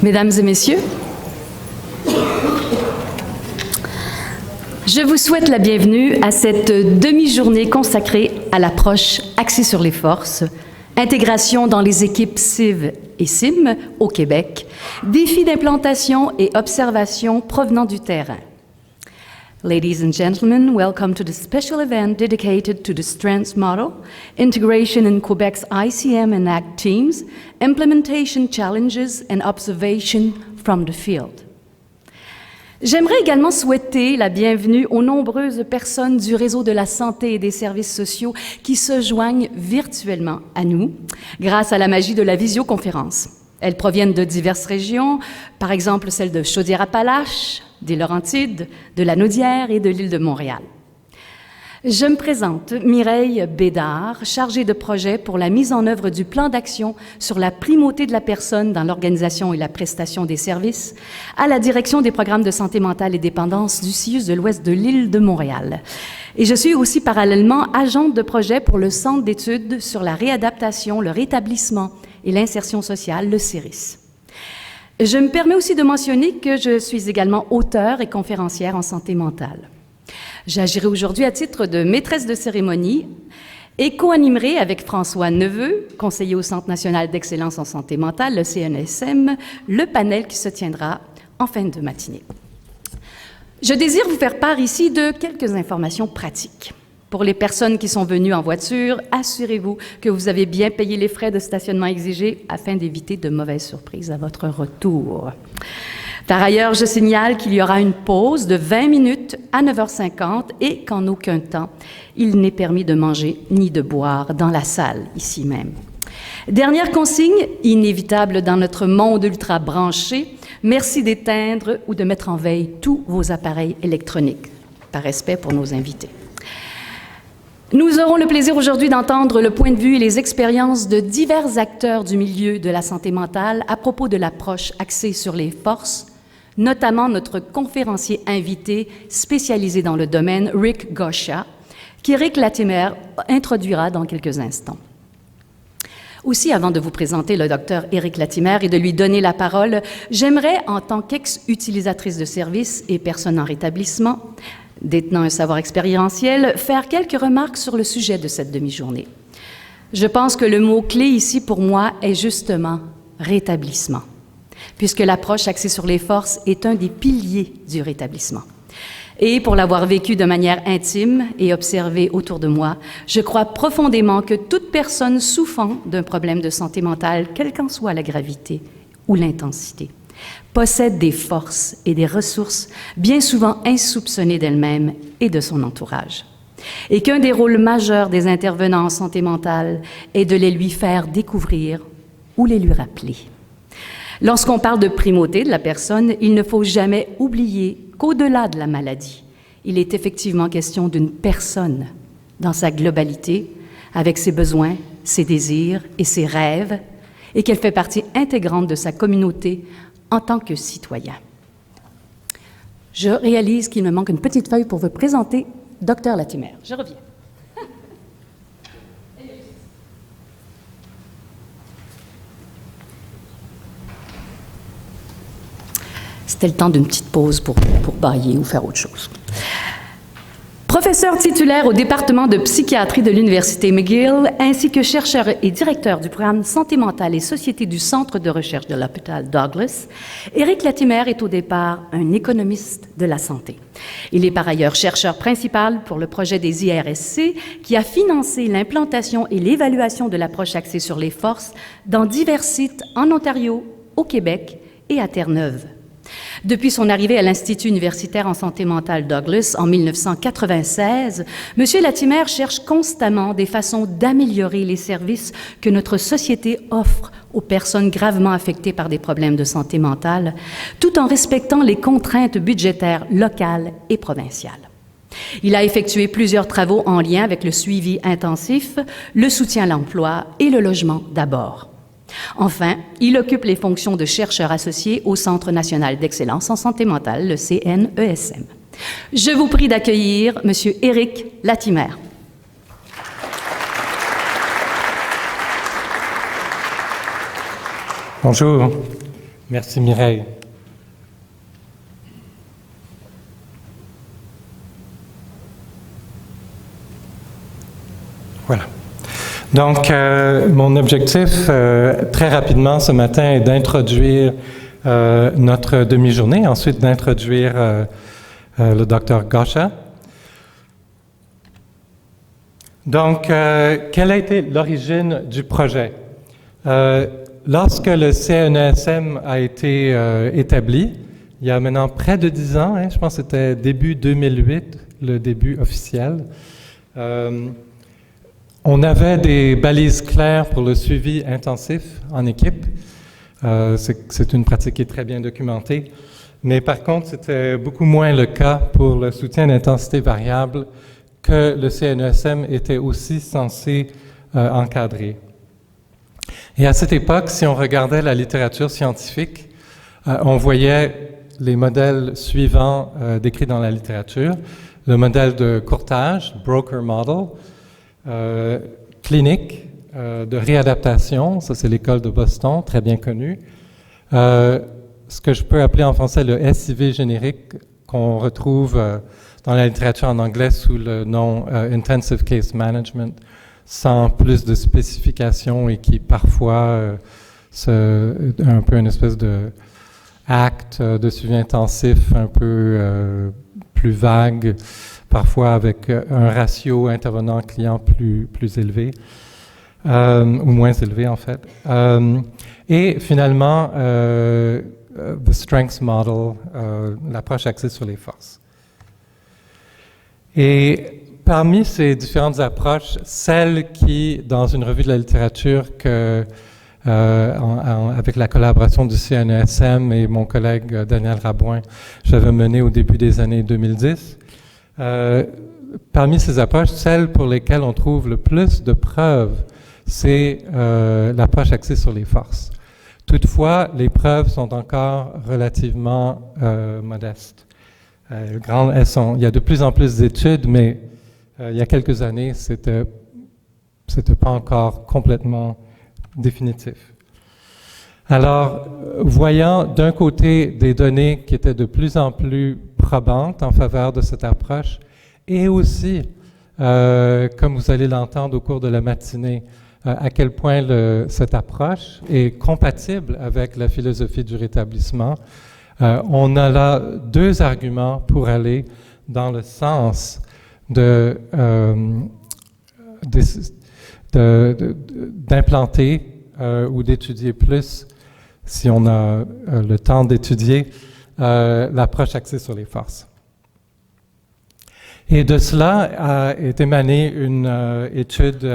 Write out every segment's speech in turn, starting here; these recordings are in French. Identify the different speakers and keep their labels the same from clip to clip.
Speaker 1: Mesdames et messieurs, je vous souhaite la bienvenue à cette demi-journée consacrée à l'approche axée sur les forces, intégration dans les équipes CIV et CIM au Québec, défis d'implantation et observation provenant du terrain. Ladies and gentlemen, welcome to the special event dedicated to the Strengths Model, Integration in Quebec's ICM and ACT teams, Implementation Challenges and Observation from the Field. J'aimerais également souhaiter la bienvenue aux nombreuses personnes du réseau de la santé et des services sociaux qui se joignent virtuellement à nous grâce à la magie de la visioconférence. Elles proviennent de diverses régions, par exemple celle de Chaudière-Appalaches, des Laurentides, de la Naudière et de l'île de Montréal. Je me présente, Mireille Bédard, chargée de projet pour la mise en œuvre du plan d'action sur la primauté de la personne dans l'organisation et la prestation des services à la direction des programmes de santé mentale et dépendance du CIUS de l'Ouest de l'île de Montréal. Et je suis aussi parallèlement agente de projet pour le Centre d'études sur la réadaptation, le rétablissement et l'insertion sociale, le CERIS. Je me permets aussi de mentionner que je suis également auteure et conférencière en santé mentale. J'agirai aujourd'hui à titre de maîtresse de cérémonie et co-animerai avec François Neveu, conseiller au Centre national d'excellence en santé mentale, le CNSM, le panel qui se tiendra en fin de matinée. Je désire vous faire part ici de quelques informations pratiques. Pour les personnes qui sont venues en voiture, assurez-vous que vous avez bien payé les frais de stationnement exigés afin d'éviter de mauvaises surprises à votre retour. Par ailleurs, je signale qu'il y aura une pause de 20 minutes à 9h50 et qu'en aucun temps, il n'est permis de manger ni de boire dans la salle, ici même. Dernière consigne, inévitable dans notre monde ultra branché, merci d'éteindre ou de mettre en veille tous vos appareils électroniques, par respect pour nos invités. Nous aurons le plaisir aujourd'hui d'entendre le point de vue et les expériences de divers acteurs du milieu de la santé mentale à propos de l'approche axée sur les forces, notamment notre conférencier invité spécialisé dans le domaine, Rick Gosha, qu'Éric Latimer introduira dans quelques instants. Aussi, avant de vous présenter le docteur Éric Latimer et de lui donner la parole, j'aimerais, en tant qu'ex-utilisatrice de services et personne en rétablissement, détenant un savoir expérientiel, faire quelques remarques sur le sujet de cette demi-journée. Je pense que le mot-clé ici pour moi est justement rétablissement, puisque l'approche axée sur les forces est un des piliers du rétablissement. Et pour l'avoir vécu de manière intime et observé autour de moi, je crois profondément que toute personne souffrant d'un problème de santé mentale, quelle qu'en soit la gravité ou l'intensité, possède des forces et des ressources bien souvent insoupçonnées d'elle-même et de son entourage. Et qu'un des rôles majeurs des intervenants en santé mentale est de les lui faire découvrir ou les lui rappeler. Lorsqu'on parle de primauté de la personne, il ne faut jamais oublier qu'au-delà de la maladie, il est effectivement question d'une personne dans sa globalité, avec ses besoins, ses désirs et ses rêves, et qu'elle fait partie intégrante de sa communauté en tant que citoyen. Je réalise qu'il me manque une petite feuille pour vous présenter Dr Latimer. Je reviens. C'était le temps d'une petite pause pour bailler ou faire autre chose. Professeur titulaire au département de psychiatrie de l'Université McGill, ainsi que chercheur et directeur du programme Santé mentale et société du Centre de recherche de l'hôpital Douglas, Éric Latimer est au départ un économiste de la santé. Il est par ailleurs chercheur principal pour le projet des IRSC qui a financé l'implantation et l'évaluation de l'approche axée sur les forces dans divers sites en Ontario, au Québec et à Terre-Neuve. Depuis son arrivée à l'Institut universitaire en santé mentale Douglas en 1996, M. Latimer cherche constamment des façons d'améliorer les services que notre société offre aux personnes gravement affectées par des problèmes de santé mentale, tout en respectant les contraintes budgétaires locales et provinciales. Il a effectué plusieurs travaux en lien avec le suivi intensif, le soutien à l'emploi et le logement d'abord. Enfin, il occupe les fonctions de chercheur associé au Centre national d'excellence en santé mentale, le CNESM. Je vous prie d'accueillir M. Éric Latimer.
Speaker 2: Bonjour. Merci Mireille. Voilà. Donc, mon objectif, très rapidement ce matin, est d'introduire notre demi-journée, ensuite d'introduire le Dr Gosha. Donc, quelle a été l'origine du projet? Lorsque le CNESM a été établi, il y a maintenant près de 10 ans, je pense que c'était début 2008, le début officiel, on avait des balises claires pour le suivi intensif en équipe. C'est une pratique qui est très bien documentée. Mais par contre, c'était beaucoup moins le cas pour le soutien d'intensité variable que le CNESM était aussi censé encadrer. Et à cette époque, si on regardait la littérature scientifique, on voyait les modèles suivants décrits dans la littérature. Le modèle de courtage, broker model, clinique, de réadaptation, ça c'est l'école de Boston, très bien connue. Ce que je peux appeler en français le SIV générique, qu'on retrouve dans la littérature en anglais sous le nom Intensive Case Management, sans plus de spécifications et qui parfois un peu une espèce de acte de suivi intensif un peu plus vague, parfois avec un ratio intervenant-client plus élevé, ou moins élevé en fait. Et finalement, the Strengths Model, l'approche axée sur les forces. Et parmi ces différentes approches, celle qui, dans une revue de la littérature avec la collaboration du CNESM et mon collègue Daniel Rabouin, j'avais menée au début des années 2010, parmi ces approches, celle pour lesquelles on trouve le plus de preuves, c'est l'approche axée sur les forces. Toutefois, les preuves sont encore relativement modestes. Il y a de plus en plus d'études, mais il y a quelques années, c'était pas encore complètement définitif. Alors, voyant d'un côté des données qui étaient de plus en plus probantes en faveur de cette approche, et aussi, comme vous allez l'entendre au cours de la matinée, à quel point cette approche est compatible avec la philosophie du rétablissement, on a là deux arguments pour aller dans le sens d'implanter ou d'étudier plus, si on a le temps d'étudier, l'approche axée sur les forces. Et de cela est émanée une étude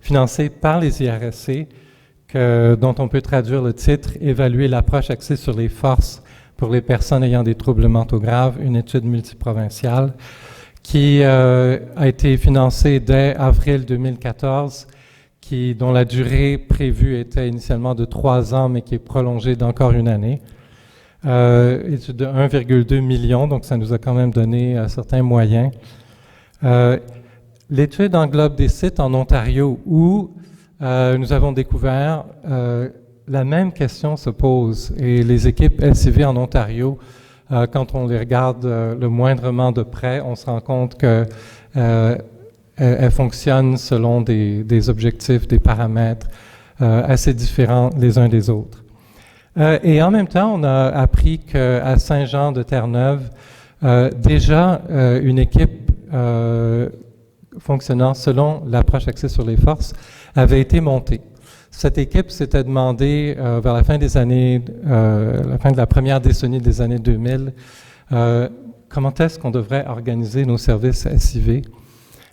Speaker 2: financée par les IRSC, dont on peut traduire le titre « Évaluer l'approche axée sur les forces pour les personnes ayant des troubles mentaux graves, une étude multiprovinciale », qui a été financée dès avril 2014, dont la durée prévue était initialement de 3 ans, mais qui est prolongée d'encore une année. Étude de 1,2 million, donc ça nous a quand même donné certains moyens. L'étude englobe des sites en Ontario où nous avons découvert la même question se pose, et les équipes SIV en Ontario, quand on les regarde le moindrement de près, on se rend compte qu'elles fonctionnent selon des objectifs, des paramètres assez différents les uns des autres. Et en même temps, on a appris qu'à Saint-Jean-de-Terre-Neuve, déjà une équipe fonctionnant selon l'approche axée sur les forces avait été montée. Cette équipe s'était demandé vers la fin des années, la fin de la première décennie des années 2000, comment est-ce qu'on devrait organiser nos services SIV.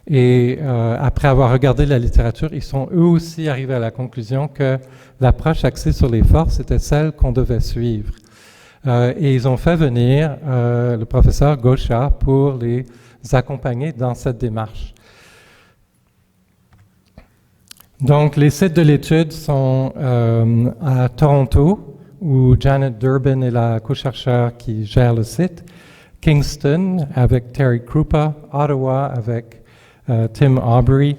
Speaker 2: Et après avoir regardé la littérature, ils sont eux aussi arrivés à la conclusion que l'approche axée sur les forces était celle qu'on devait suivre. Et ils ont fait venir le professeur Gosha pour les accompagner dans cette démarche. Donc, les sites de l'étude sont à Toronto, où Janet Durbin est la co-chercheure qui gère le site, Kingston avec Terry Krupa, Ottawa avec Tim Aubrey.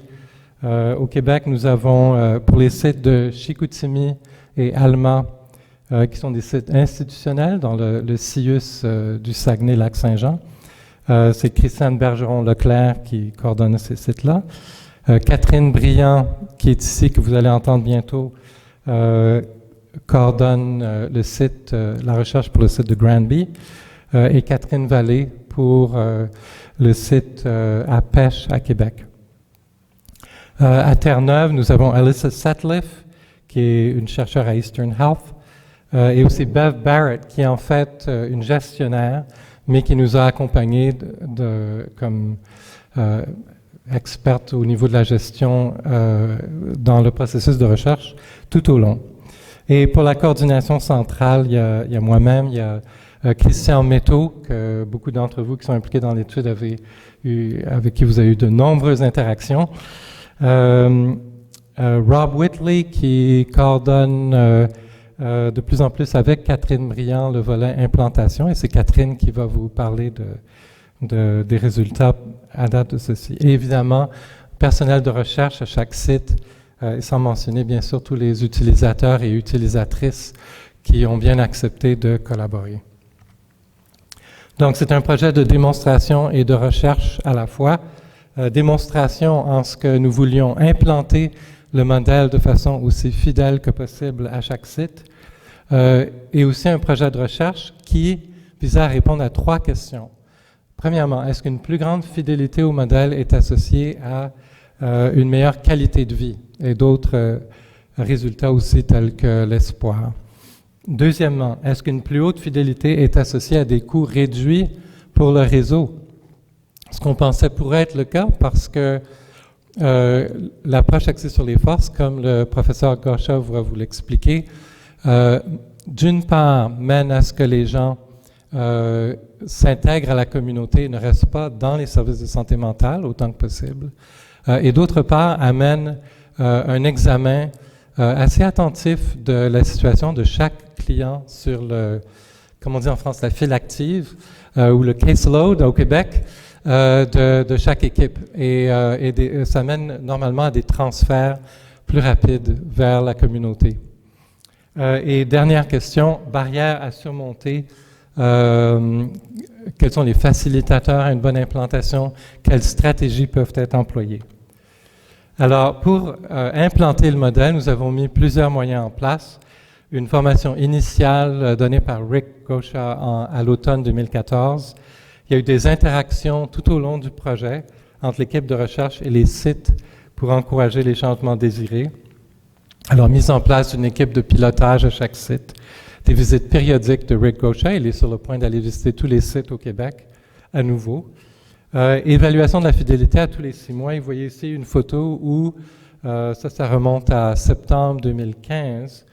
Speaker 2: Au Québec, nous avons pour les sites de Chicoutimi et Alma, qui sont des sites institutionnels dans le CIUS du Saguenay-Lac-Saint-Jean. C'est Christiane Bergeron-Leclerc qui coordonne ces sites-là. Catherine Briand, qui est ici, que vous allez entendre bientôt, coordonne le site, la recherche pour le site de Granby, et Catherine Vallée pour le site à Pêche à Québec. À Terre-Neuve, nous avons Alyssa Sutcliffe, qui est une chercheure à Eastern Health, et aussi Bev Barrett, qui est en fait une gestionnaire, mais qui nous a accompagnés comme experte au niveau de la gestion dans le processus de recherche tout au long. Et pour la coordination centrale, il y a moi-même, il y a Christian Métaux, que beaucoup d'entre vous qui sont impliqués dans l'étude avec qui vous avez eu de nombreuses interactions. Rob Whitley, qui coordonne de plus en plus avec Catherine Briand le volet implantation, et c'est Catherine qui va vous parler des résultats à date de ceci. Et évidemment, personnel de recherche à chaque site, et sans mentionner bien sûr tous les utilisateurs et utilisatrices qui ont bien accepté de collaborer. Donc c'est un projet de démonstration et de recherche à la fois. Démonstration en ce que nous voulions implanter le modèle de façon aussi fidèle que possible à chaque site, et aussi un projet de recherche qui visait à répondre à 3 questions. Premièrement, est-ce qu'une plus grande fidélité au modèle est associée à une meilleure qualité de vie et d'autres résultats aussi tels que l'espoir? Deuxièmement, est-ce qu'une plus haute fidélité est associée à des coûts réduits pour le réseau? Ce qu'on pensait pourrait être le cas parce que l'approche axée sur les forces, comme le professeur Gosha va vous l'expliquer, d'une part mène à ce que les gens s'intègrent à la communauté et ne restent pas dans les services de santé mentale autant que possible, et d'autre part amène un examen assez attentif de la situation de chaque client sur comme on dit en France, la file active ou le caseload au Québec de chaque équipe. Et ça mène normalement à des transferts plus rapides vers la communauté. Et dernière question, barrière à surmonter. Quels sont les facilitateurs à une bonne implantation? Quelles stratégies peuvent être employées? Alors, pour implanter le modèle, nous avons mis plusieurs moyens en place. Une formation initiale donnée par Rick Gosha à l'automne 2014. Il y a eu des interactions tout au long du projet entre l'équipe de recherche et les sites pour encourager les changements désirés. Alors, mise en place d'une équipe de pilotage à chaque site, des visites périodiques de Rick Gosha. Il est sur le point d'aller visiter tous les sites au Québec à nouveau. Évaluation de la fidélité à tous les 6 mois. Et vous voyez ici une photo où, ça remonte à septembre 2015,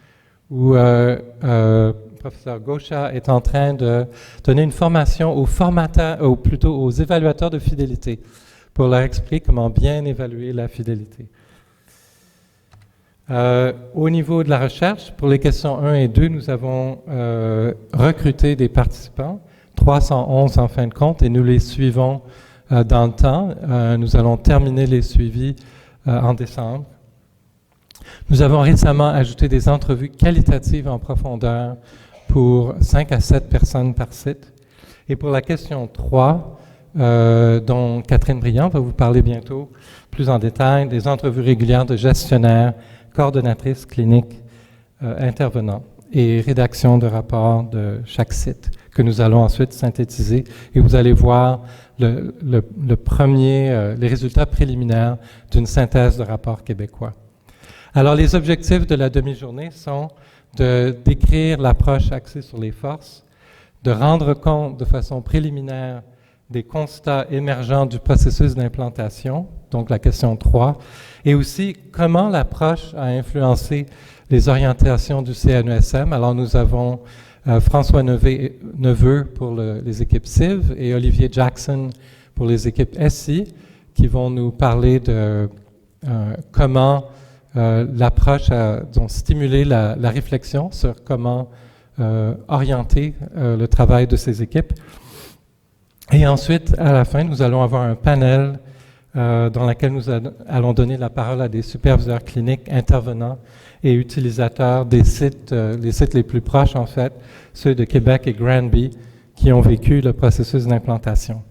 Speaker 2: où professeur Gosha est en train de donner une formation aux formateurs, ou plutôt aux évaluateurs de fidélité, pour leur expliquer comment bien évaluer la fidélité. Au niveau de la recherche, pour les questions 1 et 2, nous avons recruté des participants, 311 en fin de compte, et nous les suivons dans le temps. Nous allons terminer les suivis en décembre. Nous avons récemment ajouté des entrevues qualitatives en profondeur pour 5 à 7 personnes par site. Et pour la question 3, dont Catherine Briand va vous parler bientôt plus en détail, des entrevues régulières de gestionnaires, coordonnatrices cliniques, intervenants et rédaction de rapports de chaque site que nous allons ensuite synthétiser. Et vous allez voir les résultats préliminaires d'une synthèse de rapport québécois. Alors, les objectifs de la demi-journée sont de décrire l'approche axée sur les forces, de rendre compte de façon préliminaire des constats émergents du processus d'implantation, donc la question 3, et aussi comment l'approche a influencé les orientations du CNESM. Alors, nous avons François Neveu pour les équipes CIV et Olivier Jackson pour les équipes SI qui vont nous parler de comment l'approche a donc stimulé la réflexion sur comment orienter le travail de ces équipes. Et ensuite, à la fin, nous allons avoir un panel dans laquelle nous allons donner la parole à des superviseurs cliniques, intervenants et utilisateurs des sites, les sites les plus proches en fait, ceux de Québec et Granby, qui ont vécu le processus d'implantation.